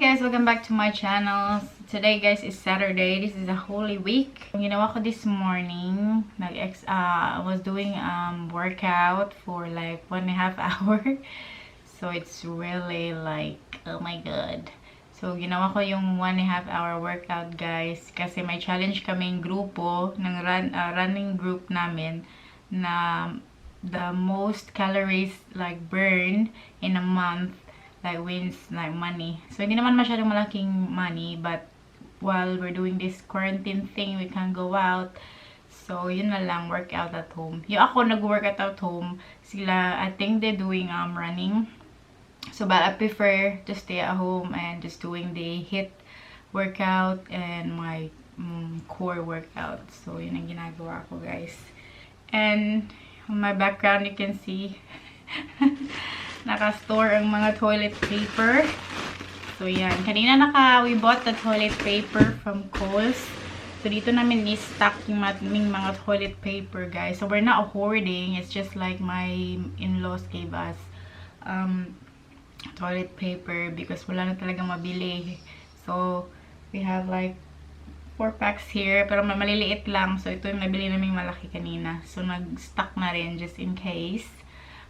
guys, welcome back to my channel. Today guys is Saturday. This is a Holy Week. Ginawa ko this morning, I was doing workout for like 1.5 hour. So it's really like, oh my god. So ginawa ko yung 1.5 hour workout guys kasi may challenge kaming grupo ng running group namin na the most calories like burned in a month like wins like money. So hindi naman masyadong malaking money, but while we're doing this quarantine thing, we can't go out. So yun na lang, workout at home. Yung ako nag-workout at home, sila I think they're doing running. So but I prefer to stay at home and just doing the HIIT workout and my core workout. So yun ang ginagawa ko guys. And on my background you can see naka-store ang mga toilet paper. So, yan. Kanina we bought the toilet paper from Kohl's. So, dito namin i-stock yung mga toilet paper, guys. So, we're not hoarding. It's just like my in-laws gave us toilet paper because wala na talaga mabili. So, we have like 4 packs here. Pero maliliit lang. So, ito yung nabili namin malaki kanina. So, nag-stock na rin just in case.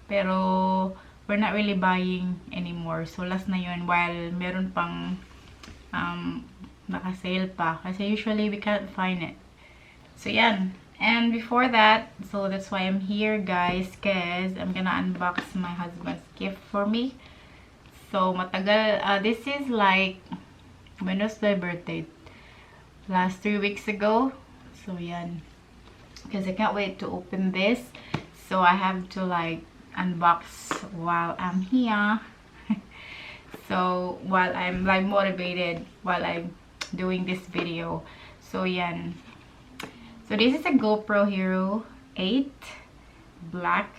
Pero, we're not really buying anymore. So, last na yun while meron pang naka-sale pa. Kasi usually, we can't find it. So, yan. And before that, so that's why I'm here, guys. Because I'm gonna unbox my husband's gift for me. So, matagal. This is like, when was my birthday? Last 3 weeks ago. So, yan. Because I can't wait to open this. So, I have to like, unbox while I'm here. So while I'm like motivated while I'm doing this video. So yan. So this is a GoPro Hero 8 black.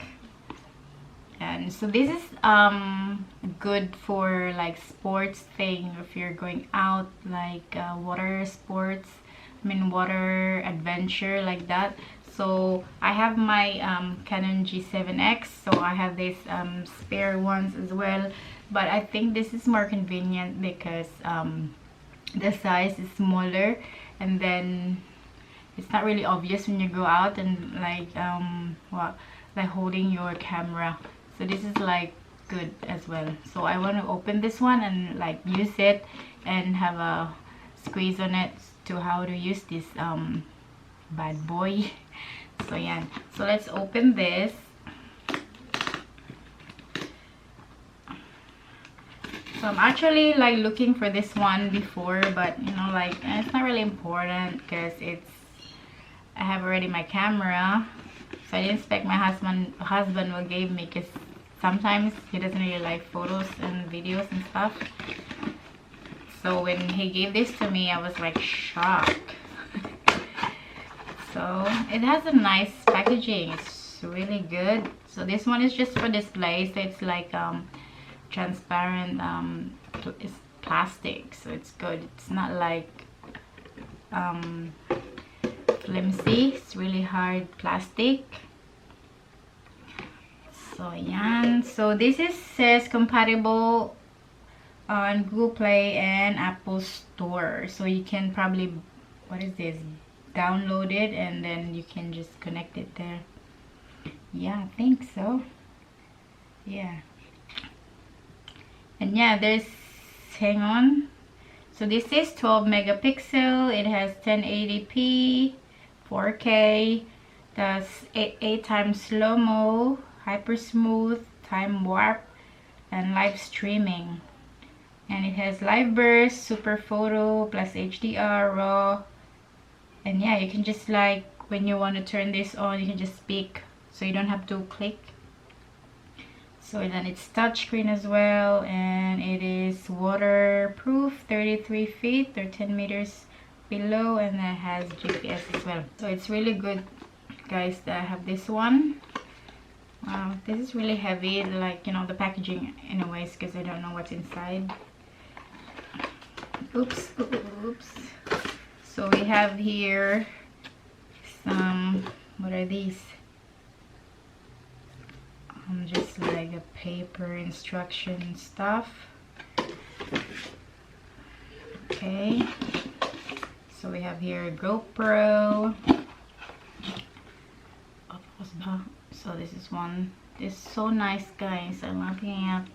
And so this is good for like sports thing if you're going out like water sports, I mean water adventure like that. So I have my Canon G7X, so I have these spare ones as well, but I think this is more convenient because the size is smaller and then it's not really obvious when you go out and like like holding your camera. So this is like good as well. So I want to open this one and like use it and have a squeeze on it to how to use this bad boy. So yeah, so let's open this. So I'm actually like looking for this one before, but you know, like it's not really important because I have already my camera, so I didn't expect my husband will give me, because sometimes he doesn't really like photos and videos and stuff. So when he gave this to me, I was like shocked. So it has a nice packaging. It's really good. So this one is just for display. So it's like transparent. It's plastic. So it's good. It's not like flimsy. It's really hard plastic. So yan. So this says compatible on Google Play and Apple Store. So you can probably, what is this? Download it and then you can just connect it there. Yeah, I think so. Yeah. And yeah, there's, hang on. So this is 12 megapixel. It has 1080p, 4K. That's 8 times slow-mo, hyper smooth, time warp, and live streaming. And it has live burst, super photo, plus HDR, raw. And yeah, you can just like, when you want to turn this on, you can just speak. So you don't have to click. So then it's touchscreen as well. And it is waterproof, 33 feet or 10 meters below. And then it has GPS as well. So it's really good, guys, that I have this one. Wow, this is really heavy. Like, you know, the packaging anyways, because I don't know what's inside. Oops, oops. So we have here some, what are these? Just like a paper instruction stuff. Okay, so we have here GoPro. So this is one. This is so nice, guys. I'm looking at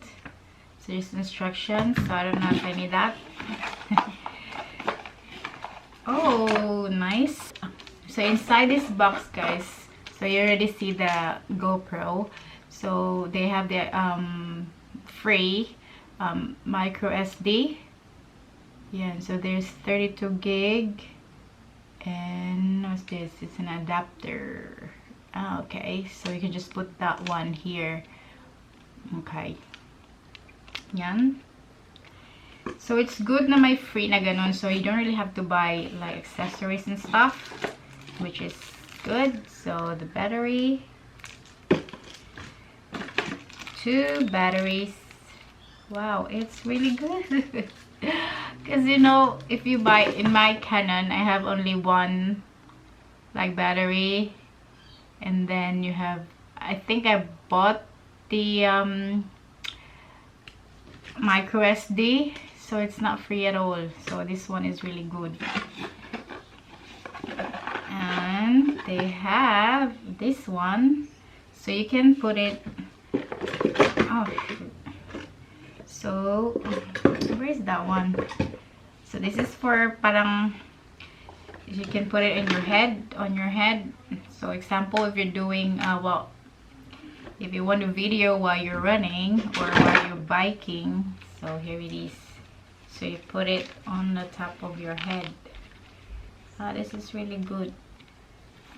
there's instructions, so I don't know if I need that. Oh, nice. So inside this box, guys, so you already see the GoPro. So they have the free micro SD. Yeah, so there's 32 gig, and what's this? It's an adapter. Oh, okay, so you can just put that one here. Okay. Yan. So it's good na may free na ganun, so you don't really have to buy like accessories and stuff, which is good. So the battery, 2 batteries. Wow, it's really good. Because you know, if you buy in my Canon, I have only one like battery, and then you have, I think I bought the micro SD, so it's not free at all. So this one is really good. And they have this one, so you can put it, oh shoot. So where is that one? So this is for parang you can put it in your head, on your head. So example, if you're doing well, if you want to video while you're running or while you're biking, so here it is. So you put it on the top of your head. This is really good.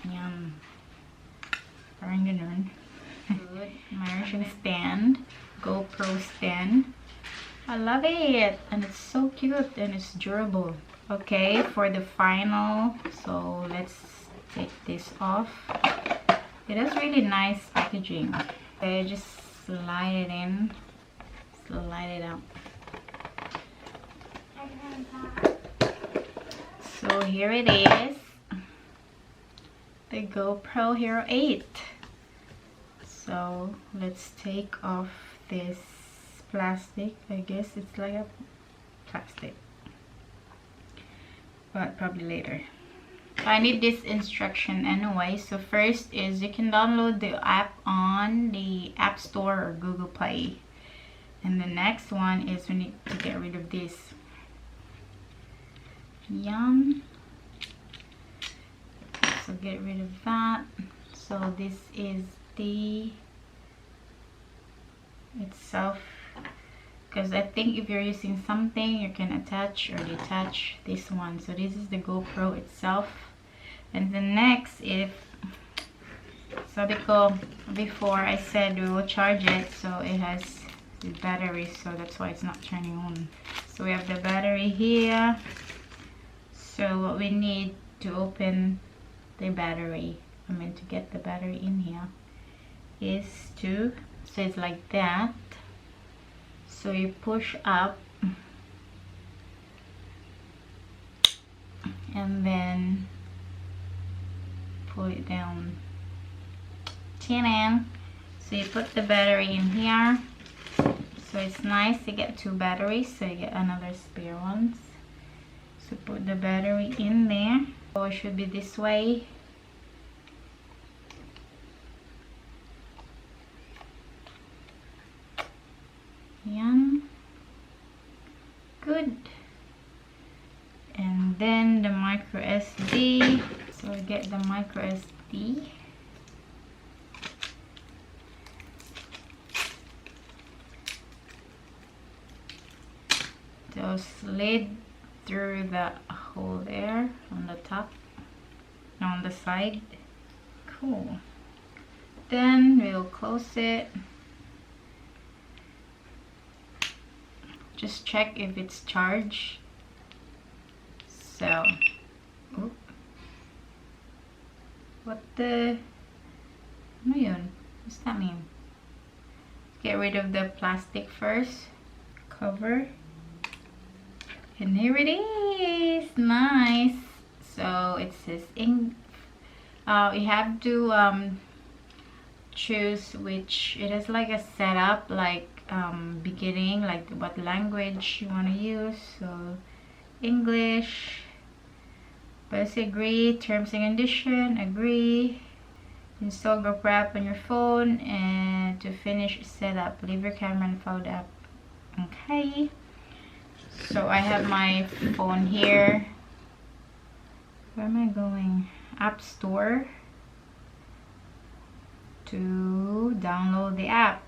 Yum. Parang ganun. Good. Immersion stand, GoPro stand. I love it, and it's so cute and it's durable. Okay, for the final, so let's take this off. It has really nice packaging. Okay, just slide it in, slide it out. So here it is, the GoPro Hero 8. So let's take off this plastic. I guess it's like a plastic, but probably later. I need this instruction anyway. So first is you can download the app on the App Store or Google Play, and the next one is we need to get rid of this. Yum. So get rid of that. So this is the itself, because I think if you're using something, you can attach or detach this one. So this is the GoPro itself. And the next, if sabi ko before, I said we will charge it, so it has the battery, so that's why it's not turning on. So we have the battery here. So what we need to open the battery, I mean to get the battery in here, is to, so it's like that. So you push up and then pull it down. Ta-da! So you put the battery in here. So it's nice to get 2 batteries, so you get another spare ones. So put the battery in there. So it should be this way. Yan. Good. And then the micro SD. So we get the micro SD. So slid through the hole there on the top, on the side. Cool. Then we'll close it. Just check if it's charged. So, oop. What the? Ano yun? What's that mean? Get rid of the plastic first. Cover. And here it is. Nice. So it says you have to choose which. It is like a setup, like beginning, like what language you want to use. So English. Press agree. Terms and condition. Agree. Install GoPro app on your phone, and to finish setup, leave your camera and follow the app. Okay. So I have my phone here. Where am I going? App Store to download the app.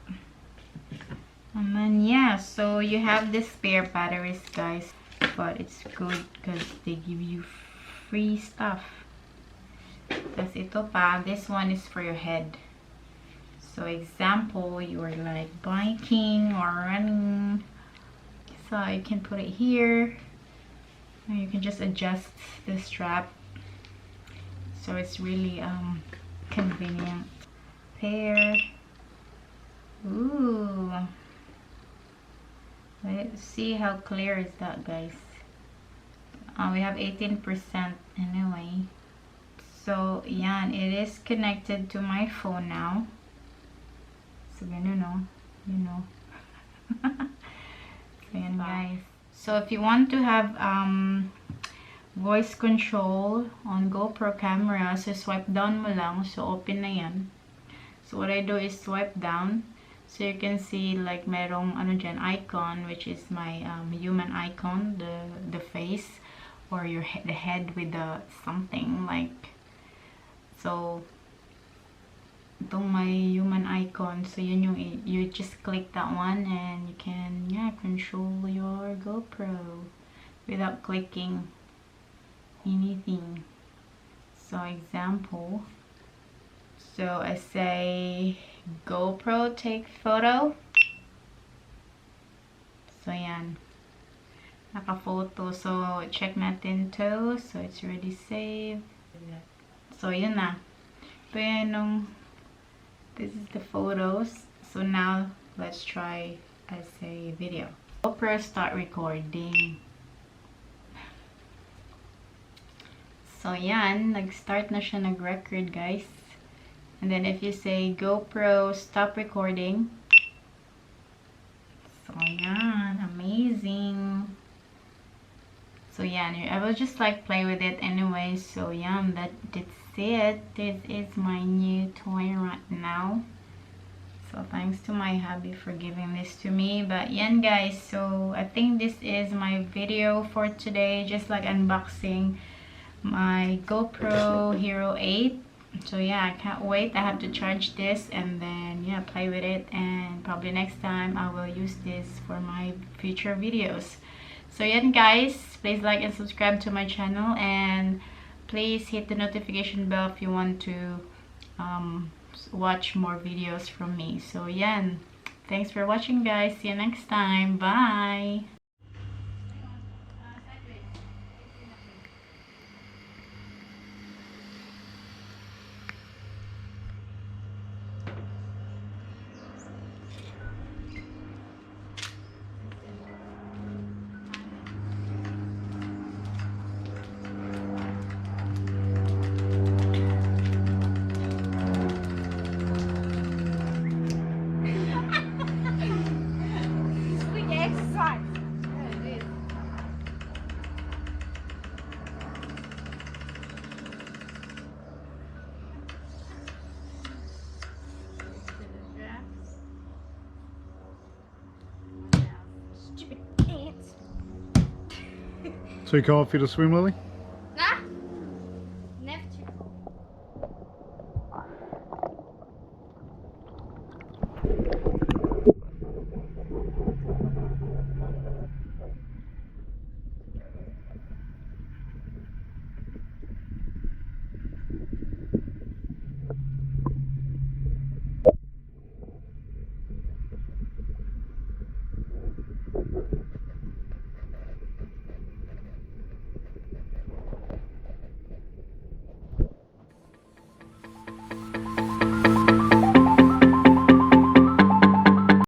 And then yeah, so you have the spare batteries, guys, but it's good because they give you free stuff. Tapos ito pa, this one is for your head. So example, you are like biking or running, so you can put it here, and you can just adjust the strap, so it's really convenient. Pair. Ooh, let's see how clear is that, guys. We have 18% anyway. So yan, it is connected to my phone now. So you know. So yan, guys. So if you want to have voice control on GoPro camera, so swipe down mo lang, so open na yan. So what I do is swipe down, so you can see like merong ano dyan, icon, which is my human icon, the face, or the head with the something like. So itong my human icon, so yun yung, you just click that one and you can control your GoPro without clicking anything. So example, so I say GoPro take photo, so yan, naka-photo. So check natin to, so it's already saved. So yun na. So yan, this is the photos. So now let's try as a video. GoPro start recording. So yan, nag-start na siya, nag-record, guys. And then if you say GoPro stop recording, so yan, amazing. So yeah, I will just like play with it anyway. So yeah, that's it. This is my new toy right now. So thanks to my hubby for giving this to me. But yeah, guys, so I think this is my video for today. Just like unboxing my GoPro Hero 8. So yeah, I can't wait. I have to charge this and then yeah, play with it, and probably next time I will use this for my future videos. So yeah, guys, please like and subscribe to my channel, and please hit the notification bell if you want to watch more videos from me. So yeah, thanks for watching, guys. See you next time. Bye. Too cold for you to swim, Lily?